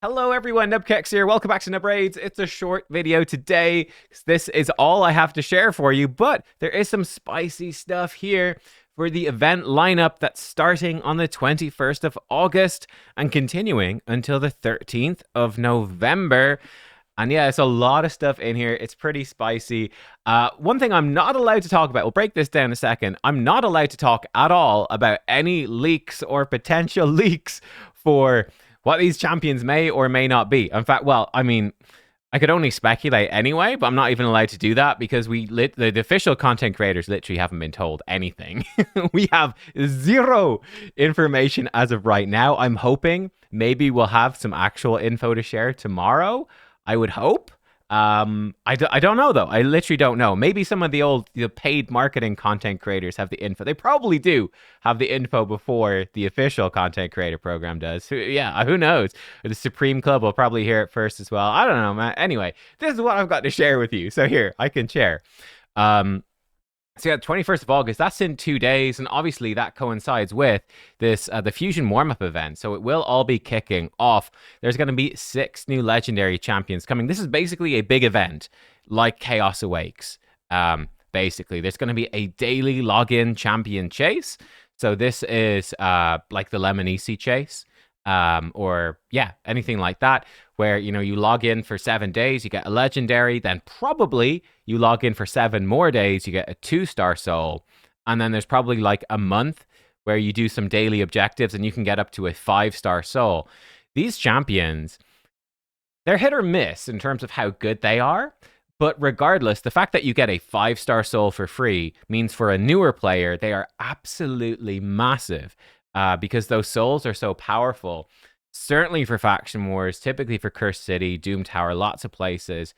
Hello everyone, nubkeks here. Welcome back to Nub Raids. It's a short video today. This is all I have to share for you, but there is some spicy stuff here for the event lineup that's starting on the 21st of August and continuing until the 13th of November. And yeah, it's a lot of stuff in here. It's pretty spicy. One thing I'm not allowed to talk about, we'll break this down in a second. I'm not allowed to talk at all about any leaks or potential leaks for what these champions may or may not be. In fact, well, I mean, I could only speculate anyway, but I'm not even allowed to do that because the official content creators literally haven't been told anything. We have zero information as of right now. I'm hoping maybe we'll have some actual info to share tomorrow. I would hope. I don't know though. I literally don't know. Maybe some of the paid marketing content creators have the info. They probably do have the info before the official content creator program does. Yeah, who knows? The Supreme Club will probably hear it first as well. I don't know, man. Anyway, this is what I've got to share with you. So here, I can share. So yeah, 21st of August, that's in 2 days, and obviously that coincides with this the Fusion warm-up event, so it will all be kicking off. There's going to be 6 new legendary champions coming. This is basically a big event, like Chaos Awakes. Basically, there's going to be a daily login champion chase, so this is like the Lemonisi chase, or yeah, anything like that, where you log in for 7 days, you get a legendary, then probably you log in for 7 more days, you get a 2-star soul, and then there's probably like a month where you do some daily objectives and you can get up to a 5-star soul. These champions, they're hit or miss in terms of how good they are, but regardless, the fact that you get a 5-star soul for free means for a newer player, they are absolutely massive. Because those souls are so powerful. Certainly for Faction Wars, typically for Cursed City, Doom Tower, lots of places,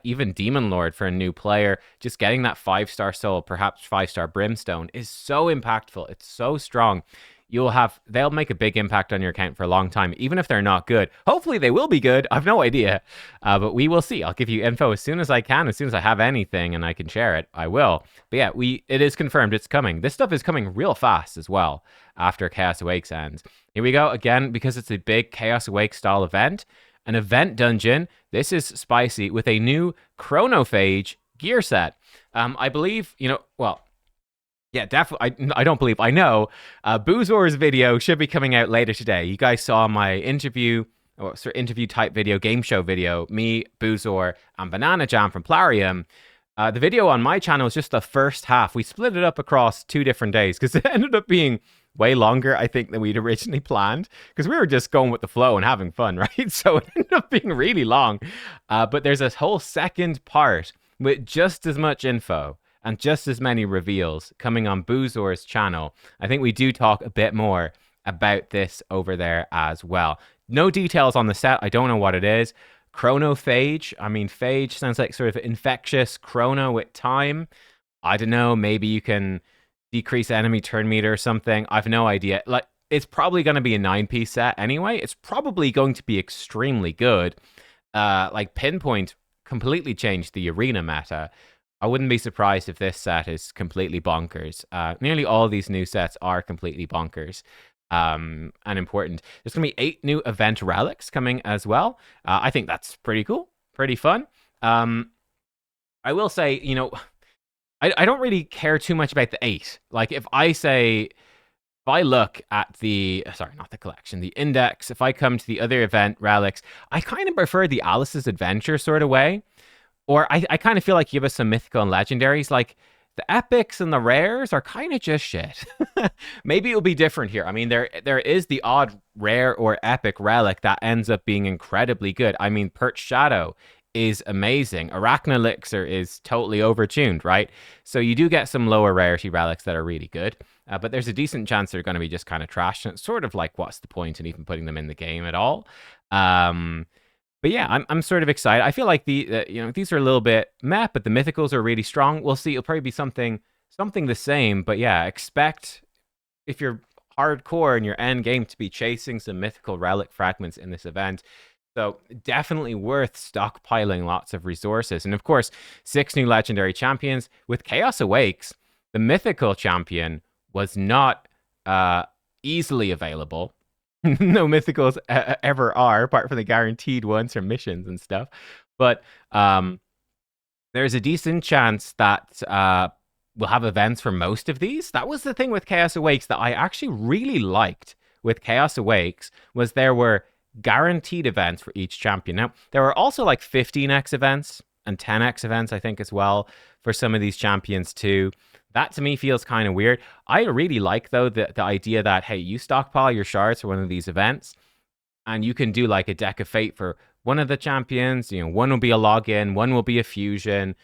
even Demon Lord for a new player, just getting that 5-star soul, perhaps 5-star Brimstone, is so impactful. It's so strong. They'll make a big impact on your account for a long time, even if they're not good. Hopefully they will be good. I've no idea, but we will see. I'll give you info as soon as I can, as soon as I have anything and I can share it, I will. But yeah, it is confirmed it's coming. This stuff is coming real fast as well after Chaos Awakes ends. Here we go again, because it's a big Chaos Awake style event, an event dungeon. This is spicy with a new chronophage gear set. I believe, well, yeah, definitely. I don't believe. I know. Boozor's video should be coming out later today. You guys saw my interview, or sort of interview type video, game show video. Me, Boozor, and Banana Jam from Plarium. The video on my channel is just the first half. We split it up across 2 different days because it ended up being way longer, I think, than we'd originally planned, because we were just going with the flow and having fun, right? So it ended up being really long. But there's this whole second part with just as much info and just as many reveals coming on Boozor's channel. I think we do talk a bit more about this over there as well. No details on the set. I don't know what it is. Chronophage. I mean, phage sounds like sort of infectious chrono with time. I don't know. Maybe you can decrease enemy turn meter or something. I've no idea. Like, it's probably going to be a 9-piece set anyway. It's probably going to be extremely good. Like, Pinpoint completely changed the arena meta. I wouldn't be surprised if this set is completely bonkers. Nearly all of these new sets are completely bonkers and important. There's going to be 8 new event relics coming as well. I think that's pretty cool, pretty fun. I will say, I don't really care too much about the 8. Like, if I look at not the collection, the index, if I come to the other event relics, I kind of prefer the Alice's Adventure sort of way. Or I kind of feel like give us some mythical and legendaries. Like, the epics and the rares are kind of just shit. Maybe it'll be different here. I mean, there is the odd rare or epic relic that ends up being incredibly good. I mean, Perch Shadow is amazing. Arachnelixir is totally overtuned, right? So you do get some lower rarity relics that are really good. But there's a decent chance they're going to be just kind of trash. And it's sort of like, what's the point in even putting them in the game at all? But yeah, I'm sort of excited. I feel like these are a little bit meh, but the mythicals are really strong. We'll see. It'll probably be something the same. But yeah, expect, if you're hardcore in your end game, to be chasing some mythical relic fragments in this event. So definitely worth stockpiling lots of resources. And of course, 6 new legendary champions. With Chaos Awakes, the mythical champion was not easily available. No mythicals ever are, apart from the guaranteed ones from missions and stuff. But there's a decent chance that we'll have events for most of these. That was the thing with Chaos Awakes that I actually really liked with Chaos Awakes was there were guaranteed events for each champion. Now, there were also like 15x events and 10x events, I think, as well for some of these champions too. That to me feels kind of weird. I really like though the idea that hey, you stockpile your shards for one of these events, and you can do like a deck of fate for one of the champions. You know, one will be a login, one will be a fusion,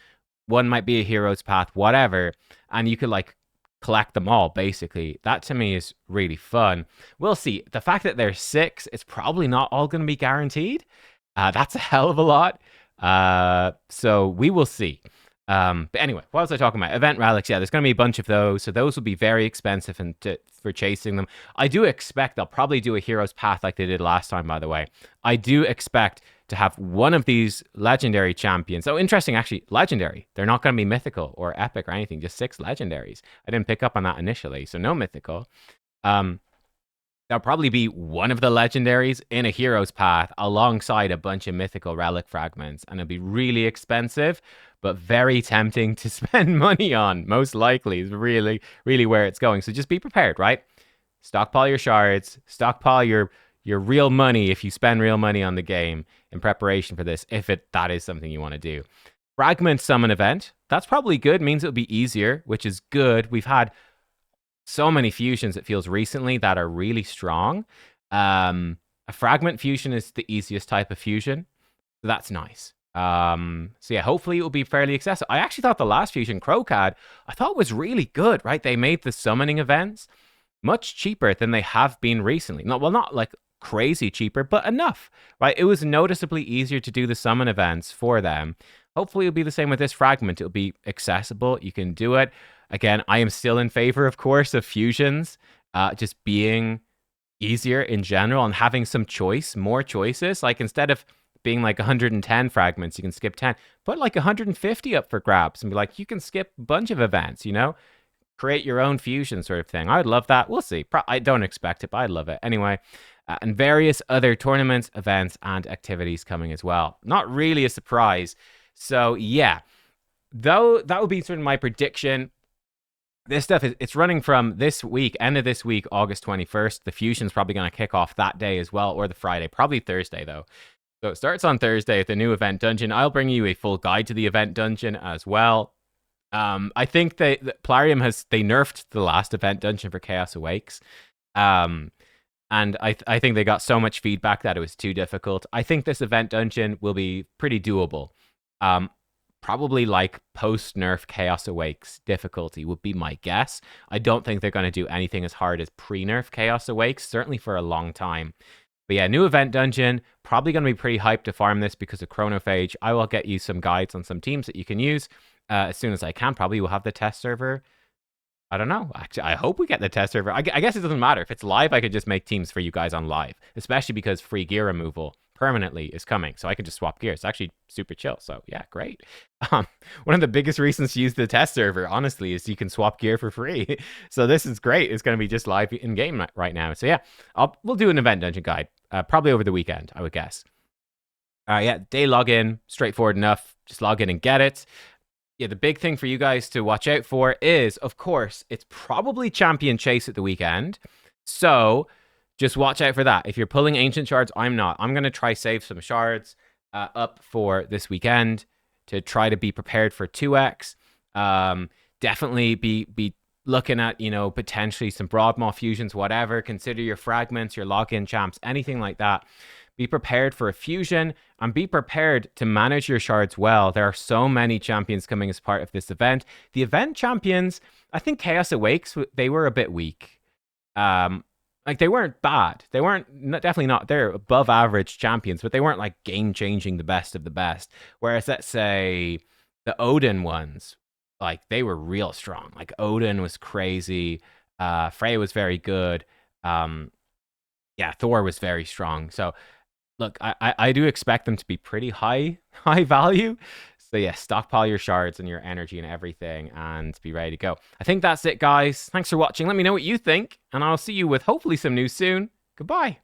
one might be a hero's path, whatever, and you could like collect them all basically. That to me is really fun. We'll see. The fact that there's 6, it's probably not all going to be guaranteed. That's a hell of a lot. So we will see. But anyway, what was I talking about? Event relics. Yeah, there's going to be a bunch of those. So those will be very expensive for chasing them. I do expect they'll probably do a hero's path like they did last time, by the way. I do expect to have one of these legendary champions. Oh, interesting, actually, legendary. They're not going to be mythical or epic or anything, just 6 legendaries. I didn't pick up on that initially, so no mythical. There'll probably be one of the legendaries in a hero's path alongside a bunch of mythical relic fragments, and it'll be really expensive, but very tempting to spend money on. Most likely is really, really where it's going. So just be prepared, right? Stockpile your shards, stockpile your real money if you spend real money on the game in preparation for this, if that is something you want to do. Fragment summon event. That's probably good. Means it'll be easier, which is good. We've had so many fusions, it feels recently, that are really strong. A fragment fusion is the easiest type of fusion. So that's nice. So yeah, hopefully it will be fairly accessible. I actually thought the last fusion, Crocad, I thought was really good, right? They made the summoning events much cheaper than they have been recently. Not like crazy cheaper, but enough, right? It was noticeably easier to do the summon events for them. Hopefully it'll be the same with this fragment. It'll be accessible. You can do it. Again, I am still in favor, of course, of fusions just being easier in general and having some choice, more choices. Like instead of being like 110 fragments, you can skip 10. Put like 150 up for grabs and be like, you can skip a bunch of events, you know? Create your own fusion sort of thing. I'd love that. We'll see. I don't expect it, but I'd love it. Anyway, and various other tournaments, events, and activities coming as well. Not really a surprise. So yeah, though that would be sort of my prediction. This stuff it's running from this week, end of this week, August 21st. The fusion's probably going to kick off that day as well, or the Friday, probably Thursday though. So it starts on Thursday at the new event dungeon. I'll bring you a full guide to the event dungeon as well. I think Plarium they nerfed the last event dungeon for Chaos Awakes. And I think they got so much feedback that it was too difficult. I think this event dungeon will be pretty doable. Probably like post-nerf Chaos Awakes difficulty would be my guess. I don't think they're going to do anything as hard as pre-nerf Chaos Awakes, certainly for a long time. But yeah, new event dungeon, probably going to be pretty hyped to farm this because of Chronophage. I will get you some guides on some teams that you can use as soon as I can. Probably we'll have the test server. I don't know. Actually, I hope we get the test server. I guess it doesn't matter. If it's live, I could just make teams for you guys on live, especially because free gear removal permanently is coming. So I can just swap gear. It's actually super chill. So yeah, great. One of the biggest reasons to use the test server, honestly, is you can swap gear for free. So this is great. It's going to be just live in game right now. So yeah, we'll do an event dungeon guide probably over the weekend, I would guess. Yeah, day login, straightforward enough. Just log in and get it. Yeah, the big thing for you guys to watch out for is, of course, it's probably champion chase at the weekend. So just watch out for that. If you're pulling ancient shards, I'm not. I'm going to try save some shards up for this weekend to try to be prepared for 2x. Definitely be looking at, you know, potentially some Broadmaw fusions, whatever. Consider your fragments, your login champs, anything like that. Be prepared for a fusion and be prepared to manage your shards well. There are so many champions coming as part of this event. The event champions, I think Chaos Awakes, they were a bit weak. Like they weren't bad. They weren't, definitely not, they're above average champions, but they weren't like game changing the best of the best. Whereas let's say the Odin ones, like they were real strong. Like Odin was crazy. Frey was very good. Yeah, Thor was very strong. So look, I do expect them to be pretty high value. So yeah, stockpile your shards and your energy and everything and be ready to go. I think that's it, guys. Thanks for watching. Let me know what you think, and I'll see you with hopefully some news soon. Goodbye.